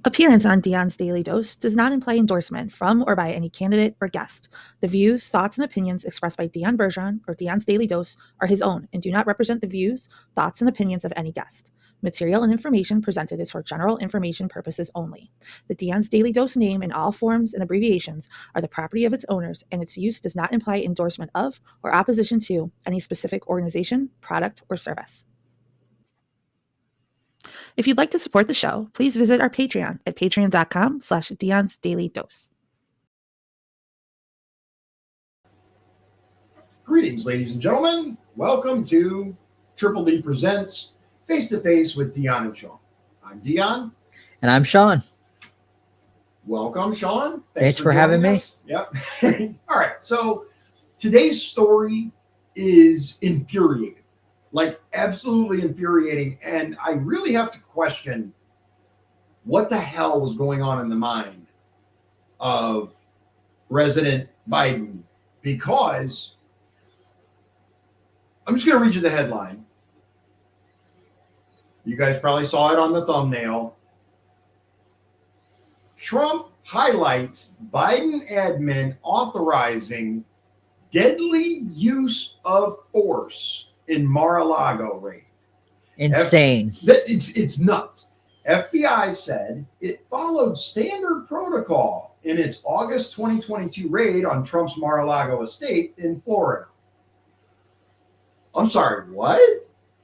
Appearance on Dion's Daily Dose does not imply endorsement from or by any candidate or guest. The views, thoughts, and opinions expressed by Dion Bergeron or Dion's Daily Dose are his own and do not represent the views, thoughts, and opinions of any guest. Material and information presented is for general information purposes only. The Dion's Daily Dose name in all forms and abbreviations are the property of its owners, and its use does not imply endorsement of or opposition to any specific organization, product, or service. If you'd like to support the show, please visit our Patreon at patreon.com/Dion's Daily Dose. Greetings, ladies and gentlemen. Welcome to Triple D Presents Face to Face with Dion and Sean. I'm Dion. And I'm Sean. Welcome, Sean. Thanks for having me. Yep. All right. So today's story is infuriating. Like, absolutely infuriating. And I really have to question what the hell was going on in the mind of President Biden, because I'm just going to read you the headline. You guys probably saw it on the thumbnail. Trump highlights Biden admin authorizing deadly use of force in Mar-A-Lago raid. Insane. It's nuts. FBI said it followed standard protocol in its August 2022 raid on Trump's Mar-A-Lago estate in Florida. I'm sorry, what?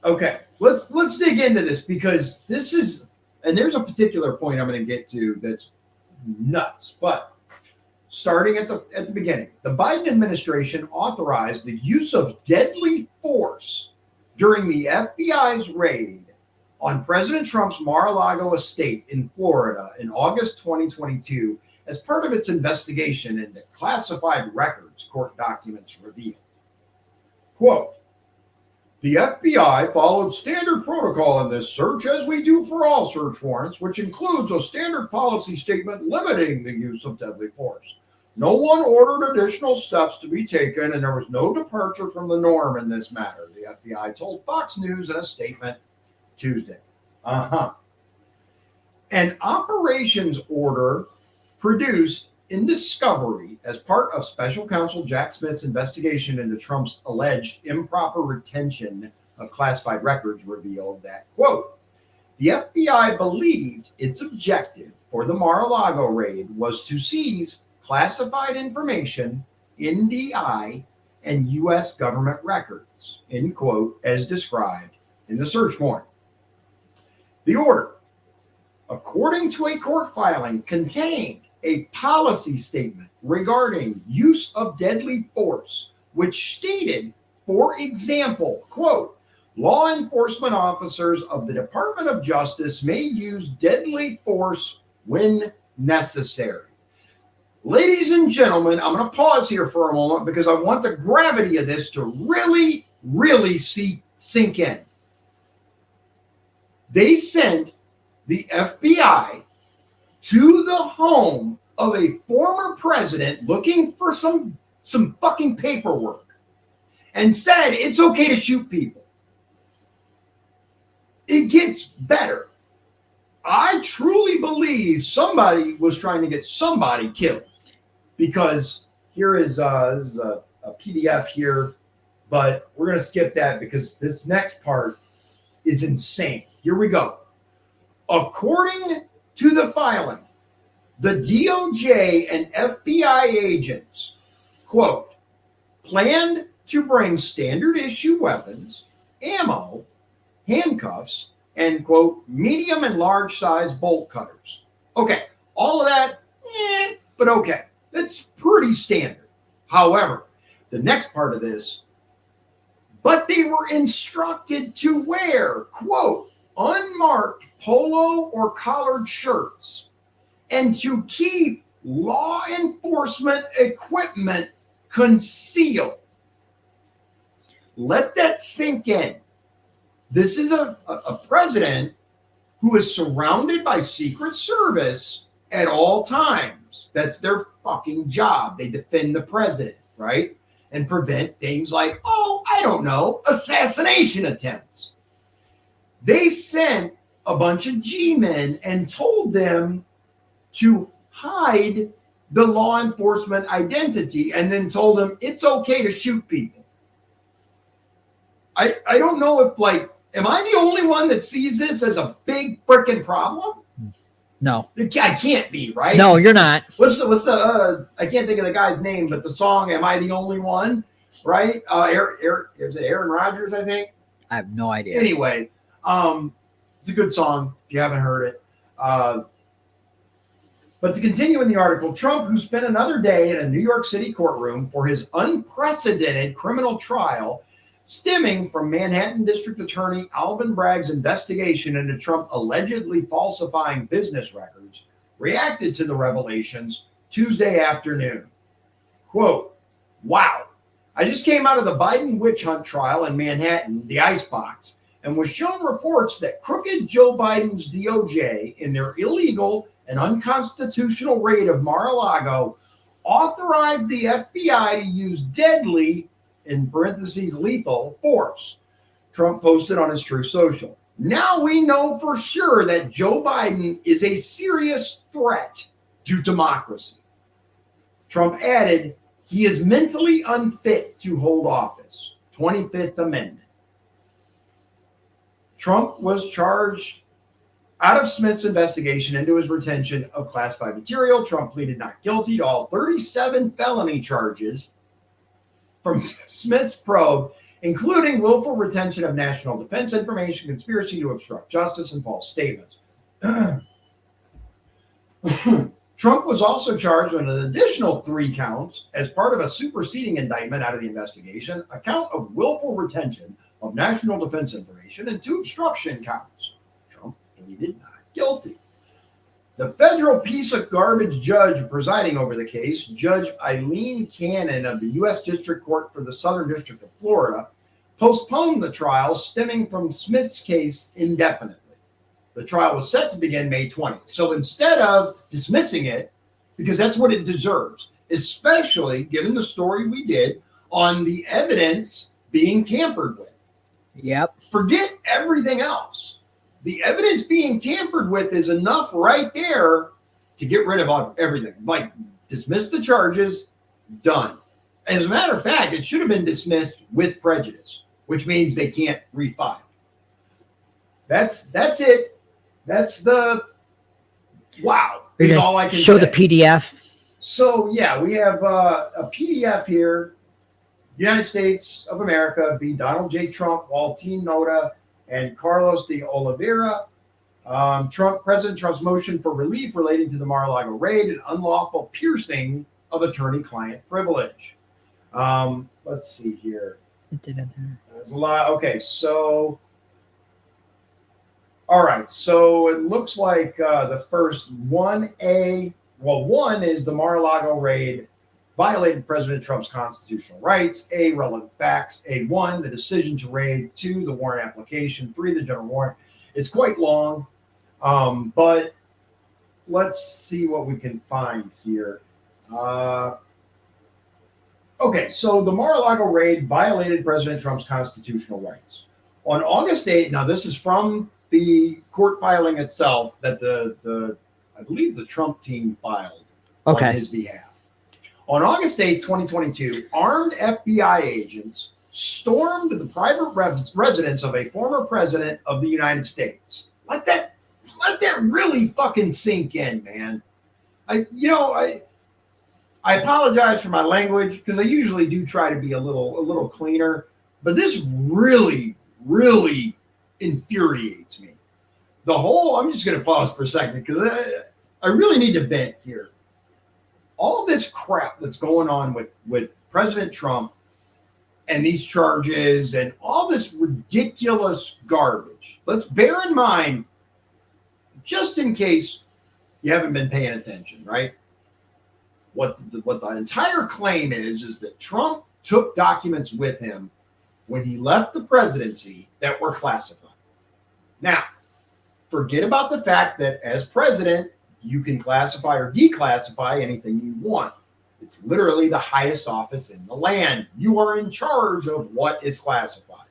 Okay, let's dig into this, because this is, and there's a particular point I'm going to get to that's nuts. But starting at the beginning, the Biden administration authorized the use of deadly force during the FBI's raid on President Trump's Mar-a-Lago estate in Florida in August 2022 as part of its investigation into classified records, court documents revealed. Quote, "The FBI followed standard protocol in this search, as we do for all search warrants, which includes a standard policy statement limiting the use of deadly force. No one ordered additional steps to be taken, and there was no departure from the norm in this matter," the FBI told Fox News in a statement Tuesday. An operations order produced in discovery as part of Special Counsel Jack Smith's investigation into Trump's alleged improper retention of classified records revealed that, quote, "The FBI believed its objective for the Mar-a-Lago raid was to seize classified information, NDI, and U.S. government records," end quote, as described in the search warrant. The order, according to a court filing, contained a policy statement regarding use of deadly force, which stated, for example, quote, "Law enforcement officers of the Department of Justice may use deadly force when necessary." Ladies and gentlemen, I'm going to pause here for a moment because I want the gravity of this to really, really sink in. They sent the FBI to the home of a former president looking for some fucking paperwork and said it's okay to shoot people. It gets better. I truly believe somebody was trying to get somebody killed, because here is a PDF here, but we're going to skip that because this next part is insane. Here we go. According to the filing, the DOJ and FBI agents, quote, "planned to bring standard issue weapons, ammo, handcuffs, and, quote, medium and large size bolt cutters." Okay, all of that, but okay. That's pretty standard. However, the next part of this, but they were instructed to wear, quote, "unmarked polo or collared shirts, and to keep law enforcement equipment concealed." Let that sink in. This is a president who is surrounded by Secret Service at all times. That's their fucking job. They defend the president, right? And prevent things like, I don't know, assassination attempts. They sent a bunch of G-men and told them to hide the law enforcement identity and then told them it's okay to shoot people. I don't know if, like, am I the only one that sees this as a big freaking problem? No. I can't be, right? No, you're not. What's the I can't think of the guy's name, but the song "Am I the Only One?" Right? Is it Aaron Rodgers? I think. I have no idea. Anyway, it's a good song if you haven't heard it. But to continue in the article, Trump, who spent another day in a New York City courtroom for his unprecedented criminal trial, stemming from Manhattan District Attorney Alvin Bragg's investigation into Trump allegedly falsifying business records, reacted to the revelations Tuesday afternoon. Quote, "Wow, I just came out of the Biden witch hunt trial in Manhattan, the icebox, and was shown reports that crooked Joe Biden's DOJ, in their illegal and unconstitutional raid of Mar-A-Lago, authorized the FBI to use deadly, in parentheses, lethal force," Trump posted on his Truth Social. "Now we know for sure that Joe Biden is a serious threat to democracy." Trump added, "He is mentally unfit to hold office." 25th Amendment. Trump was charged out of Smith's investigation into his retention of classified material. Trump pleaded not guilty to all 37 felony charges from Smith's probe, including willful retention of national defense information, conspiracy to obstruct justice, and false statements. Trump was also charged with an additional 3 counts as part of a superseding indictment out of the investigation, a count of willful retention of national defense information, and 2 obstruction counts. Trump pleaded not guilty. The federal piece of garbage judge presiding over the case, Judge Eileen Cannon of the U.S. District Court for the Southern District of Florida, postponed the trial stemming from Smith's case indefinitely. The trial was set to begin May 20th. So instead of dismissing it, because that's what it deserves, especially given the story we did on the evidence being tampered with. Yep. Forget everything else. The evidence being tampered with is enough right there to get rid of everything. Like, dismiss the charges, done. As a matter of fact, it should have been dismissed with prejudice, which means they can't refile. That's it. That's the wow. Is all I can show say. the PDF. So yeah, we have a PDF here. United States of America v. Donald J. Trump, Waltine Nota, and Carlos de Oliveira. President Trump's motion for relief relating to the Mar-a-Lago raid and unlawful piercing of attorney-client privilege. Let's see here. There's a lot. Okay, so all right. So it looks like the first 1A. Well, 1 is the Mar-a-Lago raid violated President Trump's constitutional rights. A, relevant facts. A1, the decision to raid. 2, the warrant application. 3, the general warrant. It's quite long, but let's see what we can find here. Okay, so the Mar-a-Lago raid violated President Trump's constitutional rights. On August 8th, now this is from the court filing itself that I believe the Trump team filed on his behalf. On August 8th, 2022, armed FBI agents stormed the private residence of a former president of the United States. Let that really fucking sink in, man. I apologize for my language because I usually do try to be a little cleaner, but this really, really infuriates me. I'm just going to pause for a second because I really need to vent here. All this crap that's going on with President Trump and these charges and all this ridiculous garbage. Let's bear in mind, just in case you haven't been paying attention, right? What the entire claim is that Trump took documents with him when he left the presidency that were classified. Now, forget about the fact that as president, you can classify or declassify anything you want. It's literally the highest office in the land. You are in charge of what is classified.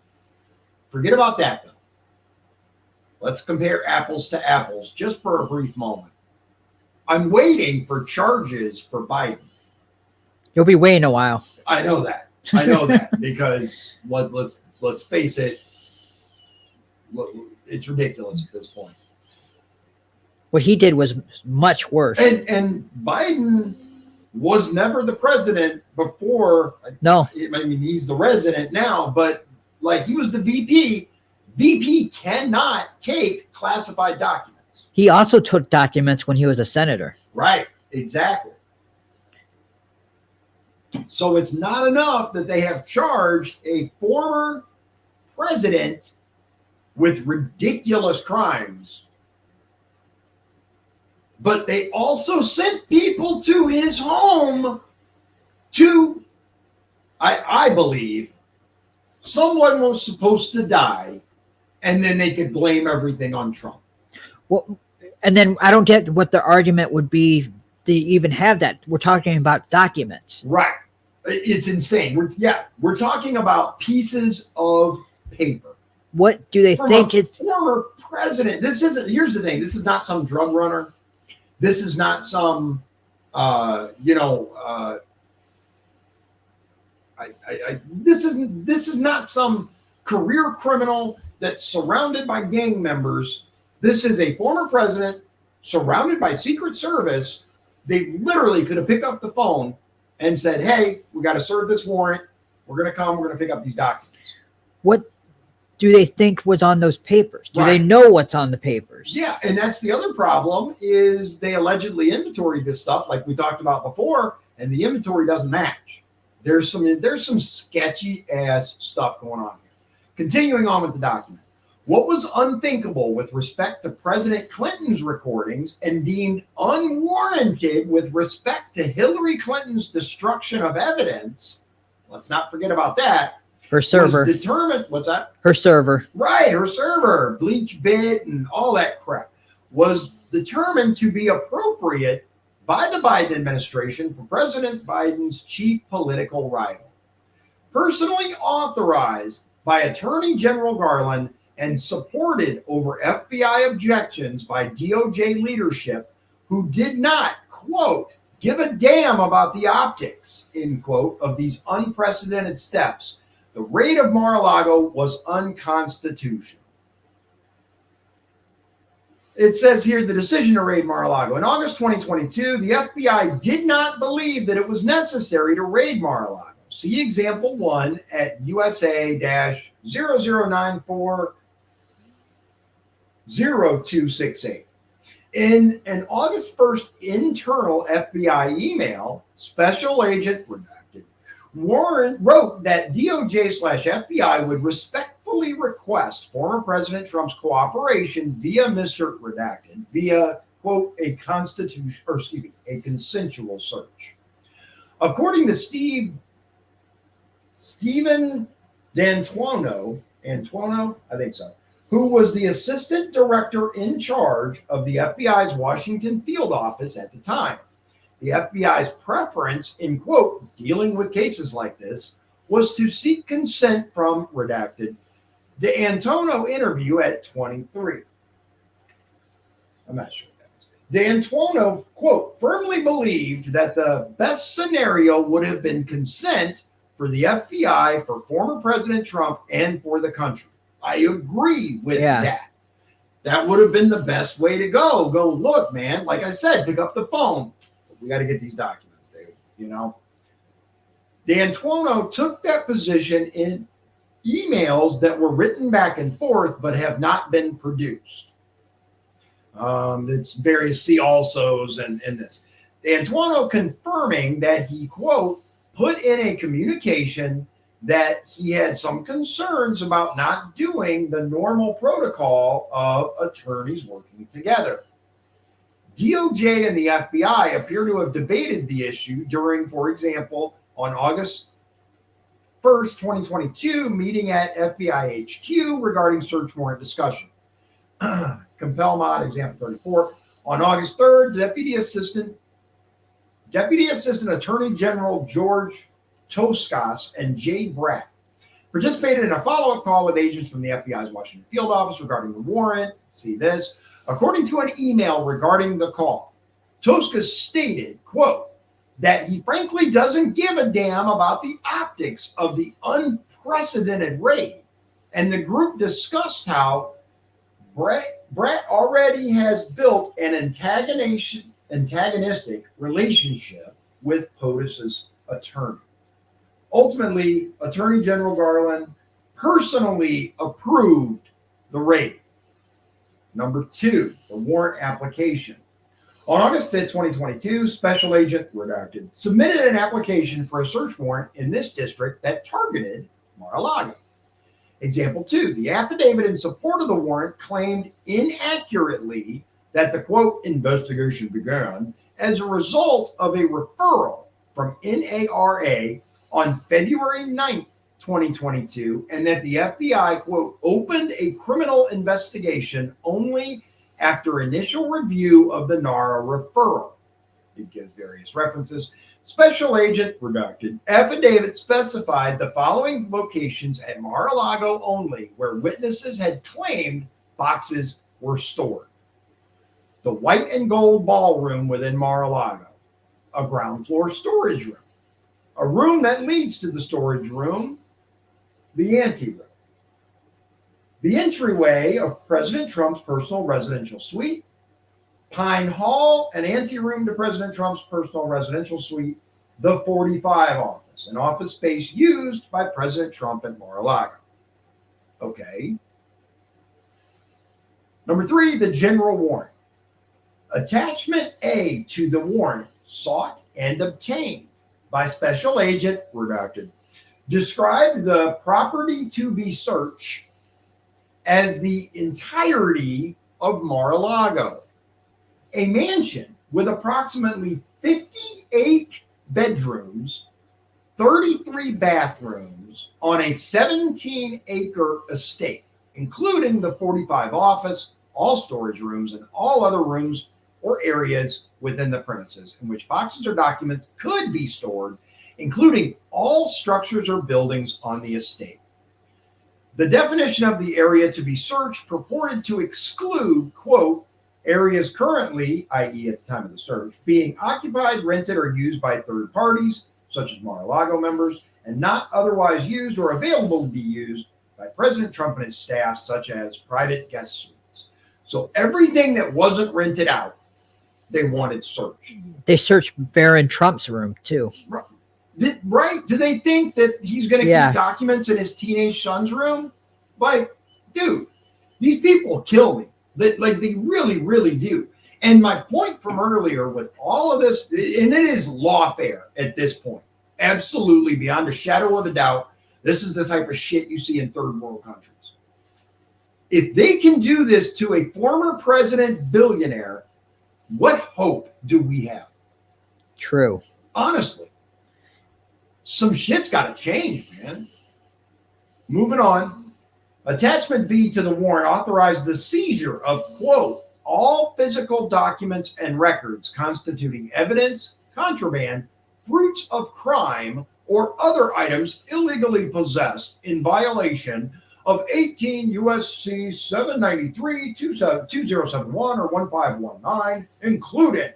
Forget about that, though. let's compare apples to apples just for a brief moment. I'm waiting for charges for Biden. You'll be waiting a while. I know that. I know that because let's face it, it's ridiculous at this point. What he did was much worse. And Biden was never the president before. No. I mean, he's the resident now, but like he was the VP. VP cannot take classified documents. He also took documents when he was a senator. Right, exactly. So it's not enough that they have charged a former president with ridiculous crimes, but they also sent people to his home to, I believe, someone was supposed to die, and then they could blame everything on Trump. Well, and then I don't get what the argument would be to even have that. We're talking about documents. Right. It's insane. We're talking about pieces of paper. What do they think it's former president? Here's the thing. This is not some drug runner. This is not some this is not some career criminal that's surrounded by gang members. This is a former president surrounded by Secret Service. They literally could have picked up the phone and said, hey, we got to serve this warrant. We're going to come. We're going to pick up these documents. What do they think was on those papers? Do they Right. know what's on the papers? Yeah, and that's the other problem is they allegedly inventoried this stuff like we talked about before, and the inventory doesn't match. There's some sketchy ass stuff going on here. Continuing on with the document. What was unthinkable with respect to President Clinton's recordings and deemed unwarranted with respect to Hillary Clinton's destruction of evidence, let's not forget about that. Her server. Was determined, what's that? Her server. Right, her server, bleach bit and all that crap, was determined to be appropriate by the Biden administration for President Biden's chief political rival. Personally authorized by Attorney General Garland and supported over FBI objections by DOJ leadership, who did not, quote, give a damn about the optics, end quote, of these unprecedented steps. The raid of Mar-A-Lago was unconstitutional. It says here the decision to raid Mar-A-Lago. In August 2022, the FBI did not believe that it was necessary to raid Mar-A-Lago. See example 1 at USA-00940268. In an August 1st internal FBI email, Special Agent Redacted Warren wrote that DOJ/FBI would respectfully request former President Trump's cooperation via Mr. Redacted via, quote, a consensual search. According to Stephen D'Antuono, I think so, who was the assistant director in charge of the FBI's Washington field office at the time. The FBI's preference in, quote, dealing with cases like this was to seek consent from Redacted. D'Antuono interview at 23. I'm not sure what that is. D'Antuono, quote, firmly believed that the best scenario would have been consent for the FBI, for former President Trump, and for the country. I agree with that. That would have been the best way to go. Go, look, man, like I said, pick up the phone. We got to get these documents, dude. You know? D'Antuono took that position in emails that were written back and forth but have not been produced. It's various see alsos and this. D'Antuono confirming that he, quote, put in a communication that he had some concerns about not doing the normal protocol of attorneys working together. DOJ and the FBI appear to have debated the issue during, for example, on August 1st, 2022, meeting at FBI HQ regarding search warrant discussion. Compel mod, example 34. On August 3rd, Deputy Assistant Attorney General George Toscas and Jay Bratt participated in a follow-up call with agents from the FBI's Washington field office regarding the warrant. See this. According to an email regarding the call, Tosca stated, quote, that he frankly doesn't give a damn about the optics of the unprecedented raid. And the group discussed how Brett already has built an antagonistic relationship with POTUS's attorney. Ultimately, Attorney General Garland personally approved the raid. Number 2, the warrant application. On August 5th, 2022, Special Agent Redacted submitted an application for a search warrant in this district that targeted Mar-A-Lago. Example 2, the affidavit in support of the warrant claimed inaccurately that the, quote, investigation began as a result of a referral from NARA on February 9th, 2022, and that the FBI, quote, opened a criminal investigation only after initial review of the NARA referral. It gives various references. Special Agent Redacted affidavit specified the following locations at Mar-A-Lago only where witnesses had claimed boxes were stored. The white and gold ballroom within Mar-A-Lago, a ground floor storage room, a room that leads to the storage room, the anteroom, the entryway of President Trump's personal residential suite, Pine Hall, an anteroom to President Trump's personal residential suite, the 45 office, an office space used by President Trump at Mar-A-Lago. Okay. Number 3, the general warrant. Attachment A to the warrant sought and obtained by Special Agent Redacted described the property to be searched as the entirety of Mar-A-Lago, a mansion with approximately 58 bedrooms, 33 bathrooms on a 17-acre estate, including the 45 office, all storage rooms, and all other rooms or areas within the premises in which boxes or documents could be stored, including all structures or buildings on the estate. The definition of the area to be searched purported to exclude, quote, areas currently, i.e. at the time of the search, being occupied, rented, or used by third parties, such as Mar-A-Lago members, and not otherwise used or available to be used by President Trump and his staff, such as private guest suites. So everything that wasn't rented out, they wanted searched. They searched Barron Trump's room, too. Right? Do they think that he's going to keep documents in his teenage son's room? Like, dude, these people kill me. Like, they really, really do. And my point from earlier with all of this, and it is lawfare at this point, absolutely beyond a shadow of a doubt, this is the type of shit you see in third world countries. If they can do this to a former president billionaire, what hope do we have? True. Honestly. Some shit's got to change, man. Moving on. Attachment B to the warrant authorized the seizure of, quote, all physical documents and records constituting evidence, contraband, fruits of crime, or other items illegally possessed in violation of 18 U.S.C. 793, 2071, or 1519, including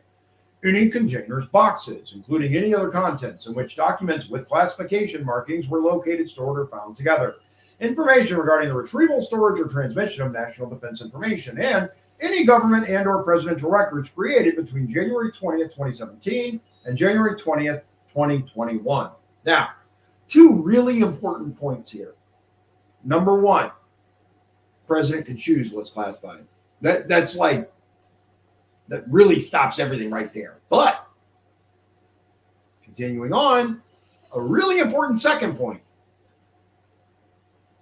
any containers, boxes, including any other contents in which documents with classification markings were located, stored, or found together. Information regarding the retrieval, storage, or transmission of national defense information, and any government and or presidential records created between January 20th, 2017 and January 20th, 2021. Now, 2 really important points here. Number 1, president can choose what's classified. That's like, that really stops everything right there. But continuing on, a really important second point.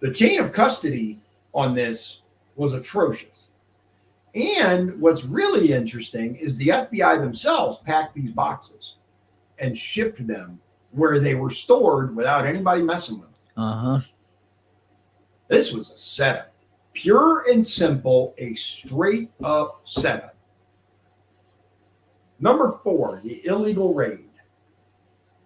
The chain of custody on this was atrocious. And what's really interesting is the FBI themselves packed these boxes and shipped them where they were stored without anybody messing with them. Uh-huh. This was a setup. Pure and simple, a straight up setup. Number 4, the illegal raid.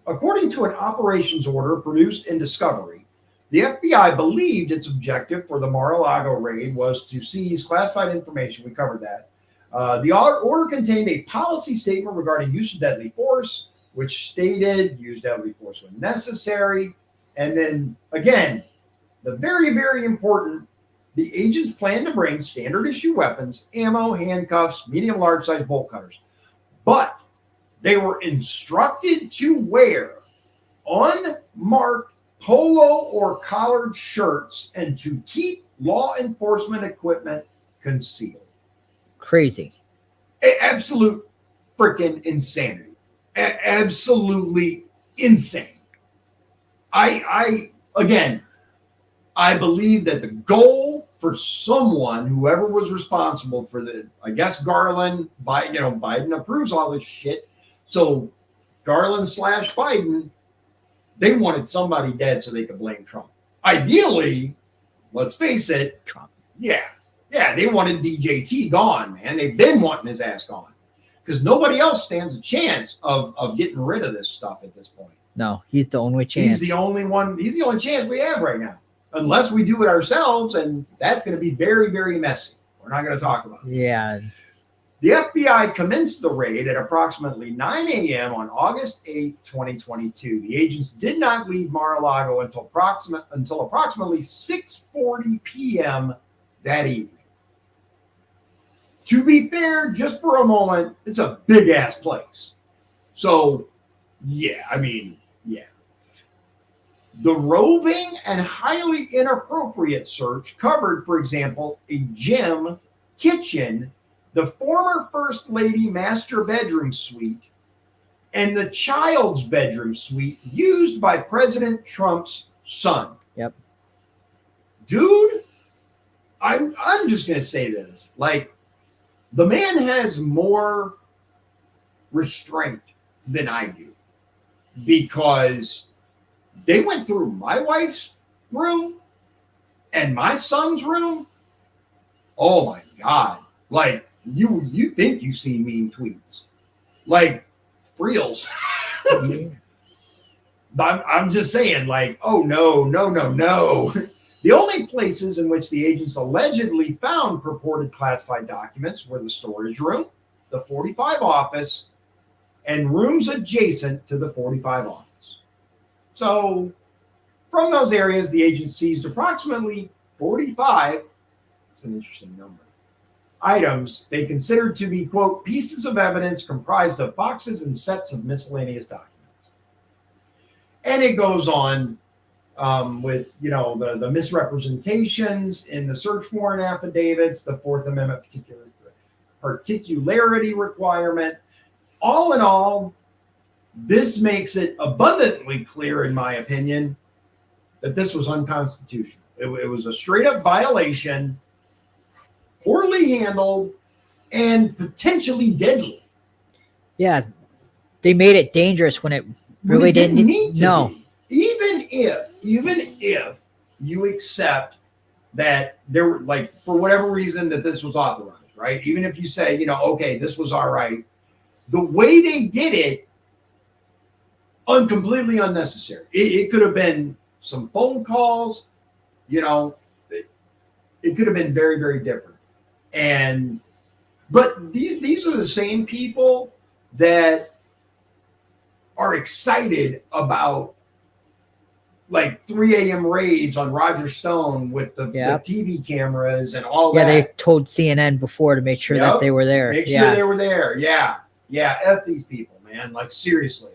According to an operations order produced in discovery, The FBI believed its objective for the Mar-A-Lago raid was to seize classified information. We covered that. The order contained a policy statement regarding use of deadly force, which stated use deadly force when necessary. And then, again, the very, very important, the agents plan to bring standard issue weapons, ammo, handcuffs, medium, large size bolt cutters. But they were instructed to wear unmarked polo or collared shirts and to keep law enforcement equipment concealed. Crazy. Absolute freaking insanity. Absolutely insane. I believe that the goal for someone, whoever was responsible for I guess Garland, Biden approves all this shit. So Garland / Biden, they wanted somebody dead so they could blame Trump. Ideally, let's face it, Trump. Yeah, they wanted DJT gone, man. They've been wanting his ass gone because nobody else stands a chance of getting rid of this stuff at this point. No, he's the only chance. He's the only one. He's the only chance we have right now, unless we do it ourselves, and that's going to be very, very messy. We're not going to talk about it. Yeah. The FBI commenced the raid at approximately 9 a.m. on August 8th, 2022. The agents did not leave Mar-A-Lago until approximately 6:40 p.m. that evening. To be fair, just for a moment, it's a big-ass place. So, yeah. The roving and highly inappropriate search covered, for example, a gym, kitchen, the former First Lady master bedroom suite, and the child's bedroom suite used by President Trump's son. Yep. Dude, I'm just going to say this. Like, the man has more restraint than I do because they went through my wife's room and my son's room. Oh, my God. Like, you think you've seen mean tweets. Like, reels. I'm just saying, like, oh, no. The only places in which the agents allegedly found purported classified documents were the storage room, the 45 office, and rooms adjacent to the 45 office. So, from those areas, the agents seized approximately 45, it's an interesting number, items they considered to be, quote, pieces of evidence comprised of boxes and sets of miscellaneous documents. And it goes on with, the misrepresentations in the search warrant affidavits, the Fourth Amendment particularity requirement. All in all, this makes it abundantly clear, in my opinion, that this was unconstitutional. It was a straight-up violation, poorly handled, and potentially deadly. Yeah, they made it dangerous when it really didn't need to no. be. Even if you accept that there were, like, for whatever reason that this was authorized, right? Even if you say, okay, this was all right, the way they did it, completely unnecessary. It could have been some phone calls, it could have been very, very different. But these are the same people that are excited about, like, 3 a.m. raids on Roger Stone with the TV cameras and all that. Yeah, they told CNN before to make sure that they were there. Make sure they were there. Yeah. F these people, man. Like, seriously.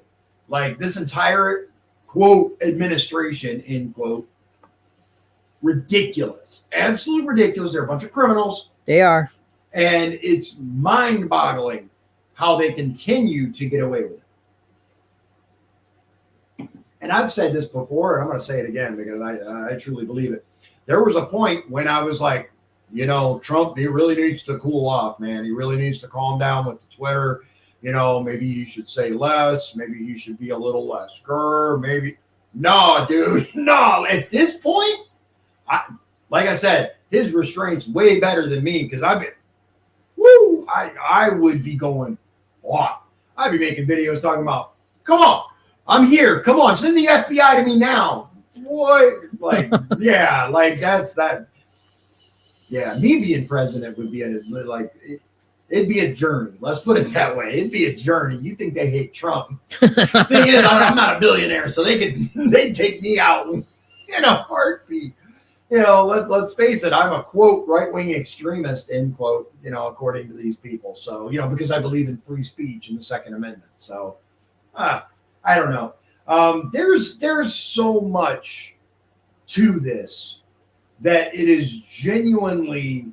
Like, this entire, quote, administration, end quote, ridiculous. Absolutely ridiculous. They're a bunch of criminals. They are. And it's mind-boggling how they continue to get away with it. And I've said this before, and I'm going to say it again because I truly believe it. There was a point when I was like, Trump, he really needs to cool off, man. He really needs to calm down with the Twitter. Maybe you should say less. Maybe you should be a little less maybe. No, dude. No. At this point, like I said, his restraint's way better than me because I would be going off. I'd be making videos talking about, come on, I'm here. Come on, send the FBI to me now. what? Like, yeah, like that's that. Yeah, me being president would be it'd be a journey. Let's put it that way. It'd be a journey. You think they hate Trump? Thing is, I'm not a billionaire, so they'd take me out in a heartbeat. Let's face it, I'm a quote right-wing extremist, end quote, according to these people. So, because I believe in free speech and the Second Amendment. So I don't know. There's so much to this that it is genuinely,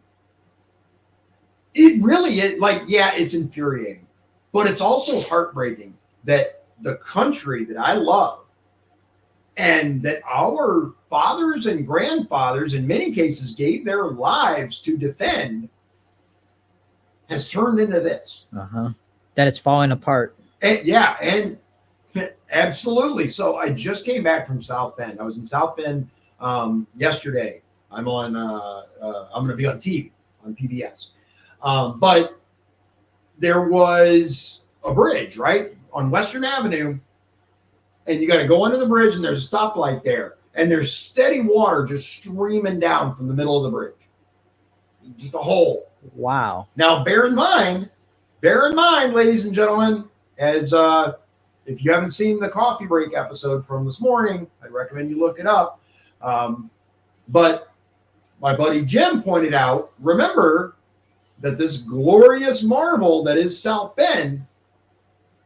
it really is it's infuriating, but it's also heartbreaking that the country that I love and that our fathers and grandfathers in many cases gave their lives to defend has turned into this. That it's falling apart. And absolutely. So I just came back from South Bend. I was in South Bend yesterday. I'm going to be on TV on PBS. But there was a bridge right on Western Avenue, and you got to go under the bridge, and there's a stoplight there, and there's steady water just streaming down from the middle of the bridge, just a hole. Wow. Now, bear in mind, ladies and gentlemen, as if you haven't seen the coffee break episode from this morning, I'd recommend you look it up. But my buddy Jim pointed out, remember that this glorious marvel that is South Bend,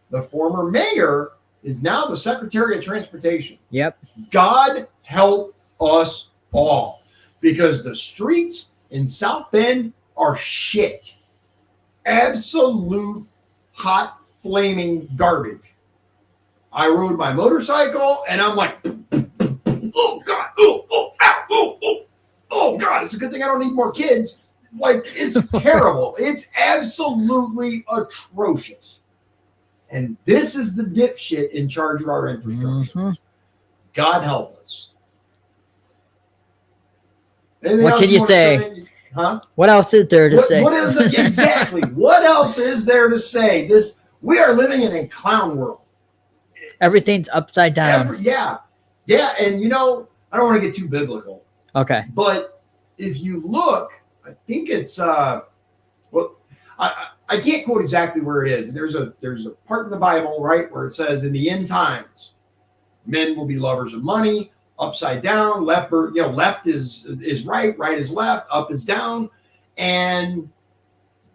the former mayor is now the Secretary of Transportation. Yep. God help us all, because the streets in South Bend are shit. Absolute hot flaming garbage. I rode my motorcycle and I'm like, oh God, oh, ow, oh God, it's a good thing I don't need more kids. Like, it's terrible. It's absolutely atrocious. And this is the dipshit in charge of our infrastructure. God help us. Anything what can you say? Huh? What else is there to say? What is it? Exactly. What else is there to say? We are living in a clown world. Everything's upside down. Yeah. And I don't want to get too biblical. Okay. But if you look, I think it's I can't quote exactly where it is. There's a part in the Bible, right, where it says in the end times, men will be lovers of money, upside down, left is right, right is left, up is down. And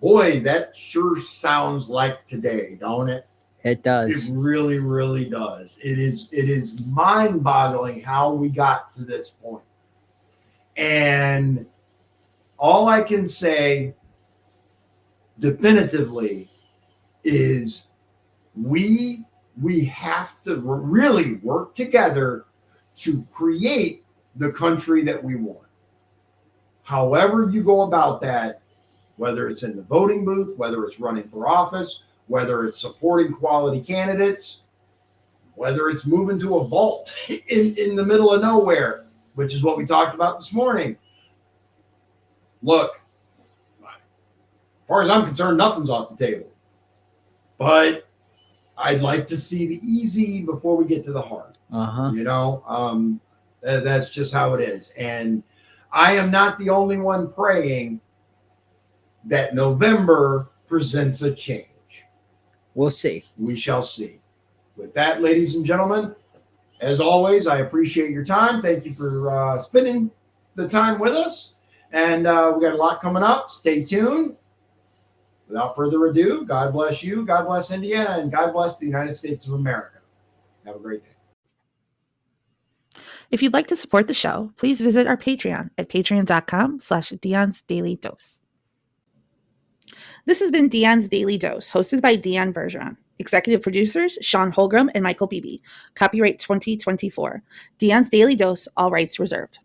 boy, that sure sounds like today, don't it? It does. It really, really does. It is mind-boggling how we got to this point. And all I can say definitively is we have to really work together to create the country that we want. However you go about that, whether it's in the voting booth, whether it's running for office, whether it's supporting quality candidates, whether it's moving to a vault in the middle of nowhere, which is what we talked about this morning. Look, as far as I'm concerned, nothing's off the table. But I'd like to see the easy before we get to the hard. That's just how it is. And I am not the only one praying that November presents a change. We'll see. We shall see. With that, ladies and gentlemen, as always, I appreciate your time. Thank you for spending the time with us. And we got a lot coming up. Stay tuned. Without further ado, God bless you, God bless Indiana, and God bless the United States of America. Have a great day. If you'd like to support the show, please visit our Patreon at patreon.com/Dion's Daily Dose. This has been Dion's Daily Dose, hosted by Dion Bergeron. Executive producers, Sean Holgram and Michael Beebe. Copyright 2024. Dion's Daily Dose, all rights reserved.